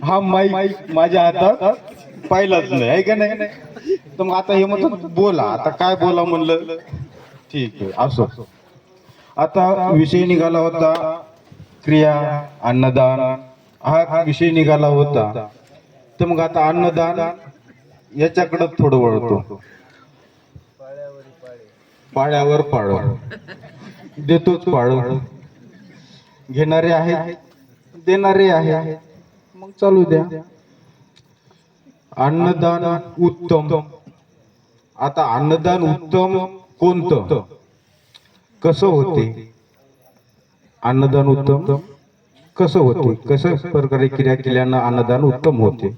हा माईक माझ्या हातात पाहिलाच नाही आहे का नाही. तर मग आता हे म्हणतो बोला, आता काय बोला म्हणलं. ठीक आहे असो. आता विषय निघाला होता क्रिया अन्नदान, हा विषय निघाला होता. तर मग आता अन्नदान याच्याकडे थोडं वळतो. पाळ्यावर पाळ देतोच पाळ, घेणारे आहेत देणारे आहे, मग चालू द्या. अन्नदान उत्तम. आता अन्नदान उत्तम कोणतं, कसं होते अन्नदान उत्तम, कसं होते, कशा प्रकारे क्रिया केल्यानं अन्नदान उत्तम होते.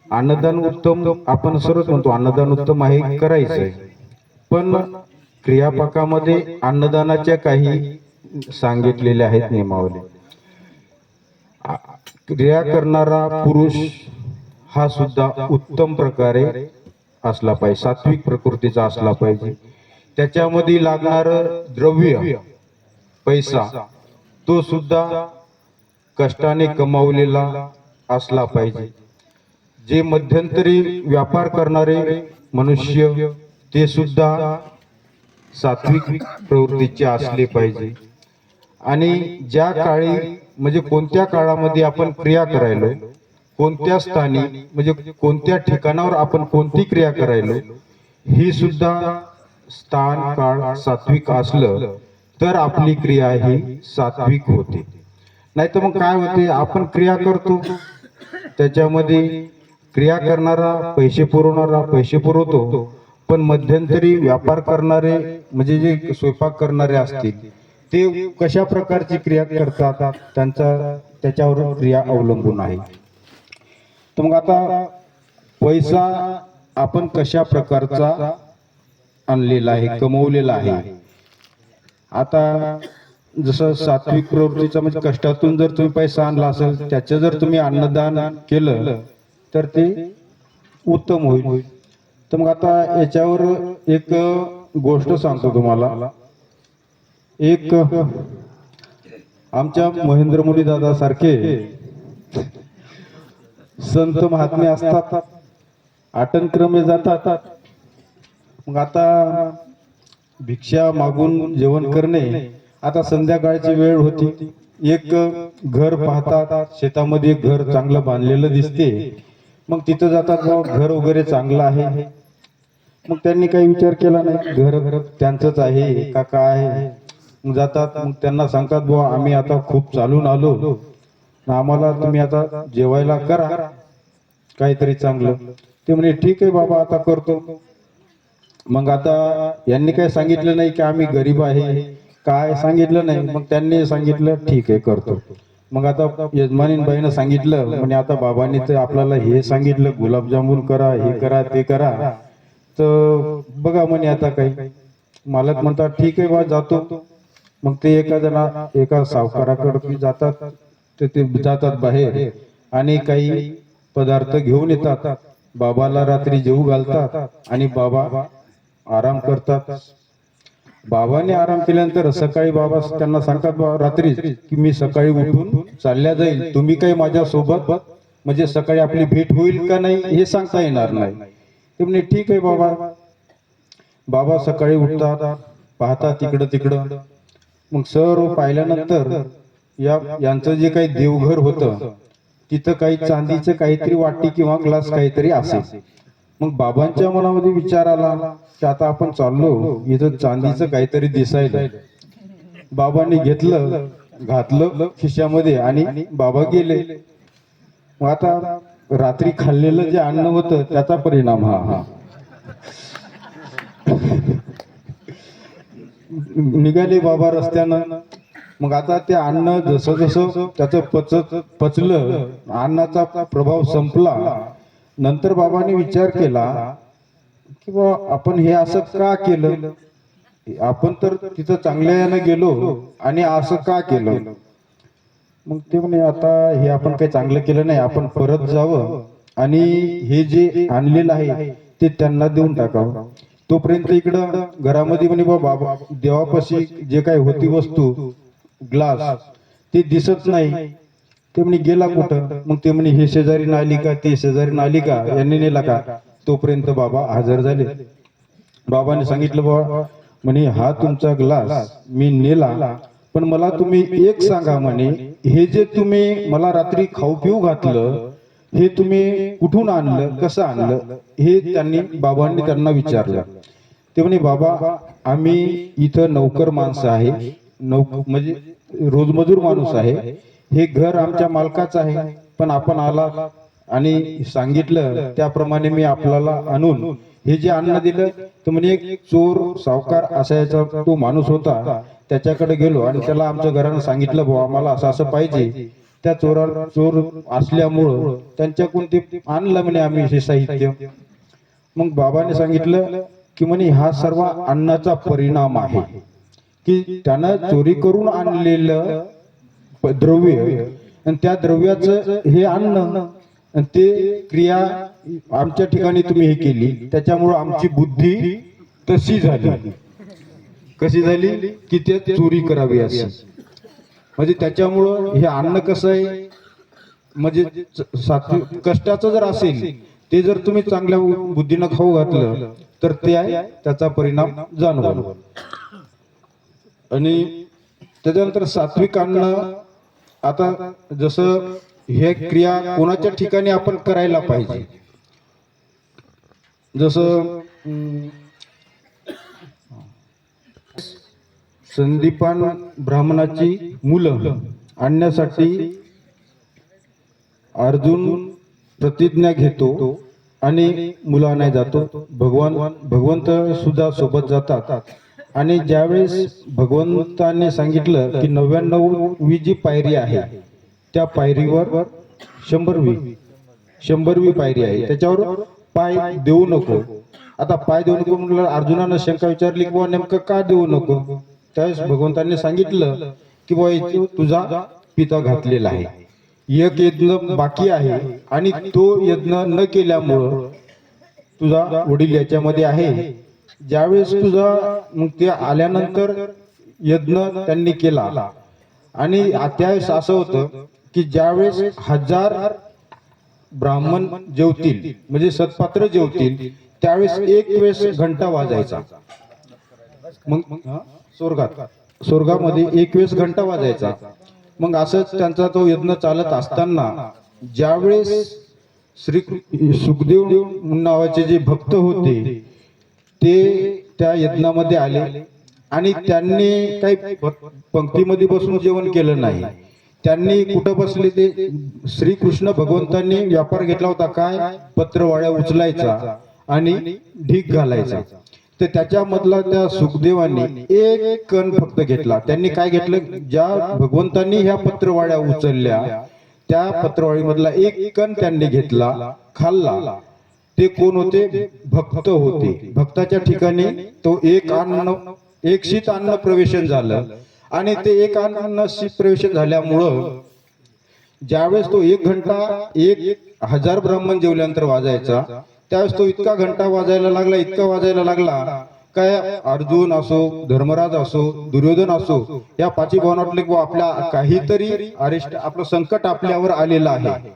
अन्नदान उत्तम आपण सर्वच म्हणतो अन्नदान उत्तम आहे, करायचं आहे. पण क्रियापाकामध्ये अन्नदानाच्या काही सांगितलेल्या आहेत नियमावली. क्रिया करणारा पुरुष हा सुद्धा उत्तम प्रकारे असला पाहिजे, सात्विक प्रकृतीचा असला पाहिजे. त्याच्यामध्ये लागणार द्रव्य पैसा तो सुद्धा कष्टाने कमावलेला असला पाहिजे. जे मध्यंतरी व्यापार करणारे मनुष्य ते सुद्धा सात्विक प्रवृत्तीचे असले पाहिजे. आणि ज्या काळी म्हणजे कोणत्या काळामध्ये आपण क्रिया करायलो, कोणत्या स्थानी म्हणजे कोणत्या ठिकाणावर आपण कोणती क्रिया करायलो, ही सुद्धा स्थान काळ सात्विक असलं तर आपली क्रिया ही सात्विक होते. नाही तर मग काय होते, आपण क्रिया करतो त्याच्यामध्ये क्रिया करणारा पैसे पुरवणारा पैसे पुरवतो, पण मध्यंतरी व्यापार करणारे म्हणजे जे स्वयंपाक करणारे असतील ते कशा प्रकारची क्रिया करतात त्याच्यावर क्रिया अवलंबून आहे. तर मग आता पैसा आपण कशा प्रकारचा आणलेला आहे, कमवलेला आहे. आता जसं सात्विक प्रवृत्तीचा म्हणजे कष्टातून जर तुम्ही पैसा आणला असेल, त्याचं जर तुम्ही अन्नदान केलं तर ते उत्तम होईल. तर मग आता याच्यावर एक गोष्ट सांगतो तुम्हाला. एक आमच्या महेंद्रमुनी दादा सारखे संत महात्मे असतात, आटनक्रमे जातात. मग आता भिक्षा मागून जेवण करणे. आता संध्याकाळची वेळ होती, एक घर पाहतात, शेतामध्ये एक घर चांगलं बांधलेलं दिसते. मग तिथं जातात, बाबा घर वगैरे चांगलं आहे. मग त्यांनी काही विचार केला नाही, घर त्यांचंच आहे का काय आहे. मग जातात, मग त्यांना सांगतात, बुवा आम्ही आता खूप चालून आलो, आम्हाला तुम्ही आता जेवायला करा काहीतरी चांगलं. ते म्हणे ठीक आहे बाबा आता करतो. मग आता यांनी काय सांगितलं नाही की आम्ही गरीब आहे, काय सांगितलं नाही. मग त्यांनी सांगितलं ठीक आहे करतो. मग आता यजमानीबाईनं सांगितलं, म्हणजे आता बाबांनी तर आपल्याला हे सांगितलं गुलाबजामुन करा, हे करा ते करा, तर बघा म्हणे आता काही. मालक म्हणतात ठीक आहे बा जातो. मग ते एका सावकाराकडे जातात, तर ते जातात बाहेर आणि काही पदार्थ घेऊन येतात. बाबाला रात्री जेवू घालतात आणि बाबा आराम करतात. बाबाने आराम केल्यानंतर सकाळी बाबा त्यांना सांगतात रात्री की मी सकाळी उठून चालल्या जाईल, तुम्ही काही माझ्या सोबत म्हणजे सकाळी आपली भेट होईल का नाही हे सांगता येणार नाही. ते म्हणे ठीक आहे बाबा. बाबा सकाळी उठतात, पाहतात इकडं तिकडं. मग सर्व पाहिल्यानंतर यांचं जे काही देवघर होतं तिथं काही चांदीचं काहीतरी वाटी किंवा ग्लास काहीतरी असेल. मग बाबांच्या मनामध्ये विचार आला की आता आपण चाललो, इथं चांदीचं काहीतरी दिसायला. बाबांनी घेतलं, घातलं खिशामध्ये आणि बाबा गेले. मग आता रात्री खाल्लेलं जे अन्न होतं त्याचा परिणाम हा निघाले बाबा रस्त्यानं. मग आता ते अन्न जसं जसं त्याचं पचलं, अन्नाचा प्रभाव संपला. नंतर बाबांनी विचार केला की बा आपण हे असं का केलं, आपण तर तिथं चांगल्या यानं गेलो आणि असं का केलं. मग ते म्हणे आता हे आपण काही चांगलं केलं नाही, आपण परत जावं आणि हे जे आणलेलं आहे ते त्यांना देऊन टाकावं. तोपर्यंत इकडं घरामध्ये म्हणे बाबा देवापाशी जे काही होती वस्तू ग्लास ते दिसत नाही. ते म्हणे गेला कुठं? मग ते म्हणे हे शेजारी आली का, ते शेजारी आली का, यांनी नेला का? तोपर्यंत बाबा हजर झाले. बाबाने सांगितलं, बाबा म्हणे हा तुमचा ग्लास मी नेला, पण मला तुम्ही एक सांगा म्हणे, हे जे तुम्ही मला रात्री खाऊ पिऊ घातलं, हे तुम्ही कुठून आणलं, कसं आणलं? हे बाबांनी त्यांना विचारलं. ते म्हणे, बाबा आम्ही इथं नौकर माणसं आहे, म्हणजे रोजमजूर माणूस आहे. हे घर आमच्या मालकाचं आहे, पण आपण आला आणि सांगितलं त्याप्रमाणे मी आपल्याला आणून हे जे अन्न दिलं. तर म्हणे एक चोर सावकार असायचा तो माणूस होता, त्याच्याकडे गेलो आणि त्याला आमच्या घरानं सांगितलं, भाऊ आम्हाला असं असं पाहिजे. त्या चोर असल्यामुळं त्यांच्याकडून ते आणलं म्हणे आम्ही हे साहित्य. मग बाबाने सांगितलं की म्हणे हा सर्व अन्नाचा परिणाम आहे, की त्यानं चोरी करून आणलेलं द्रव्य आणि त्या द्रव्याचं हे अन्न आणि ते क्रिया आमच्या ठिकाणी तुम्ही हे केली, त्याच्यामुळं आमची बुद्धी तशी झाली. कशी झाली? की ते चोरी करावी अशी. म्हणजे त्याच्यामुळं हे अन्न कसं आहे, म्हणजे सात्विक कष्टाचं जर असेल, ते जर तुम्ही चांगल्या बुद्धीनं खाऊ घातलं तर ते आहे त्याचा परिणाम जाणवल. आणि त्याच्यानंतर सात्विक अन्न, आता जसं हे क्रिया कोणाच्या ठिकाणी आपण करायला पाहिजे, जसं संदीपान ब्राह्मणाची मुलं आणण्यासाठी अर्जुन प्रतिज्ञा घेतो आणि मुलं आणाय जातो. भगवंत सुद्धा सोबत जातात. आणि ज्यावेळेस भगवंताने सांगितलं की 99वी जी पायरी आहे त्या पायरीवर 100वी पायरी आहे, त्याच्यावर पाय देऊ नको. आता पाय देऊ नको म्हटलं, अर्जुनानं शंका विचारली की बाबा नेमकं का देऊ नको? त्यावेळेस भगवंतांनी सांगितलं की बाबा तुझा पिता घातलेला आहे, एक यज्ञ बाकी आहे आणि तो यज्ञ न केल्यामुळं तुझा वडील याच्यामध्ये आहे. ज्यावेळेस तुझा मग ते आल्यानंतर यज्ञ त्यांनी केला आणि त्यावेळेस असं होतं की ज्यावेळेस 1000 ब्राह्मण जेवतील, म्हणजे सत्पात्र जेवतील, त्यावेळेस एक वेळेस घंटा वाजायचा. मग स्वर्गामध्ये एक वेळेस घंटा वाजायचा. मग असंच त्यांचा तो यज्ञ चालत असताना ज्यावेळेस सुखदेव नावाचे जे भक्त होते ते त्या यज्ञामध्ये आले आणि त्यांनी काही पंक्तीमध्ये बसून जेवण केलं नाही. त्यांनी कुठं बसले? ते श्रीकृष्ण भगवंतांनी व्यापार घेतला होता, काय? पत्रवाळ्या उचलायचा आणि ढीक घालायचा. तर त्याच्यामधला त्या सुखदेवांनी एक कण फक्त घेतला. त्यांनी काय घेतलं? ज्या भगवंतांनी ह्या पत्रवाळ्या उचलल्या त्या पत्रवाळीमधला एक कण त्यांनी घेतला, खाल्ला. ते कोण होते? भक्त होते. भक्ताच्या ठिकाणी तो एक शीत अन्न प्रवेशन झालं आणि ते एक अन्न शीत प्रवेशन झाल्यामुळं ज्यावेळेस तो एक घंटा 1000 ब्राह्मण जेवल्यानंतर वाजायचा, त्यावेळेस तो इतका घंटा वाजायला लागला काय अर्जुन असो, धर्मराज असो, दुर्योधन असो, या पाची भावनातले आपल्या काहीतरी अरिष्ट आपलं संकट आपल्यावर आलेलं आहे.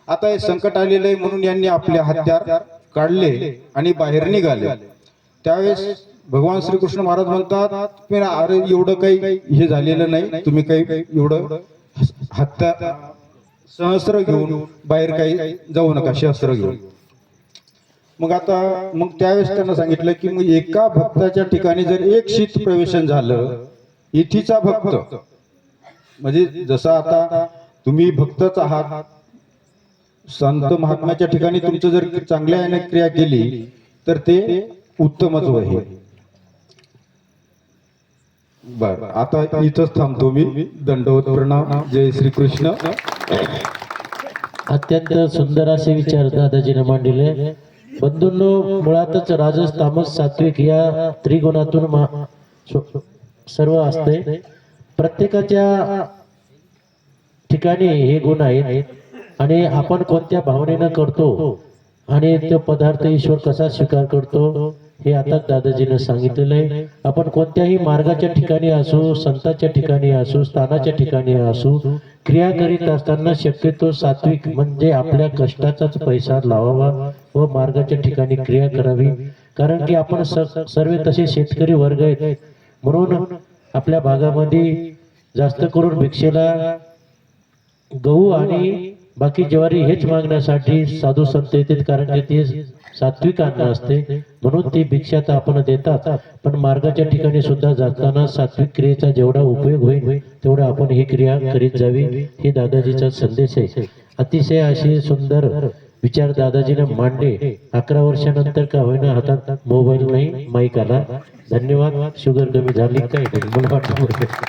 आता हे संकट आलेलं आहे म्हणून यांनी आपले हत्यार काढले आणि बाहेर निघाले. त्यावेळेस भगवान श्रीकृष्ण महाराज म्हणतात, अरे एवढं काही हे झालेलं नाही, तुम्ही काही एवढं हत्यार सहस्त्र घेऊन बाहेर काही जाऊ नका, शस्त्र घेऊन. मग त्यावेळेस त्यांना सांगितलं की मग एका भक्ताच्या ठिकाणी जर एक शीत प्रवेशन झालं, इथीचा भक्त म्हणजे जसं आता तुम्ही भक्तच आहात, संत महात्म्याच्या ठिकाणी तुमचं जर चांगल्या याने क्रिया केली तर ते उत्तमच आहे. बर, आता इथंच थांबतो मी. दंडवत प्रणाम. जय श्रीकृष्ण. अत्यंत सुंदर असे विचार दादाजीने मांडले. बंधूंनो, मुळातच राजस तामस सात्विक या त्रिगुणातून सर्व असते. प्रत्येकाच्या ठिकाणी हे गुण आहेत आणि आपण कोणत्या भावनेनं करतो आणि तो पदार्थ ईश्वर कसा स्वीकार करतो हे आता दादाजीनं सांगितलेलं आहे. आपण कोणत्याही मार्गाच्या ठिकाणी असो, संतांच्या ठिकाणी असो, स्थानाच्या ठिकाणी असो, क्रिया करीत असताना शक्यतो सात्विक म्हणजे आपल्या कष्टाचाच पैसा लावावा व मार्गाच्या ठिकाणी क्रिया करावी. कारण की आपण सर्व तसे शेतकरी वर्ग आहेत, म्हणून आपल्या भागामध्ये जास्त करून भिक्षेला गहू आणि बाकी ज्वारी हेच मागण्यासाठी साधू संत येतात, कारण की ते सात्विक अन्न असते, म्हणून ती भिक्षा तर आपण देतात. पण मार्गाच्या ठिकाणी सुद्धा जाताना सात्विक क्रियेचा जेवढा उपयोग होईल तेवढा आपण ही क्रिया करीत जावी, हे दादाजीचा संदेश आहे. अतिशय असे सुंदर विचार दादाजीने मांडले. 11 वर्षानंतर का होईना हातात मोबाईल नाही, माईक आला. धन्यवाद. शुगर कमी झाली काय मला वाटतं.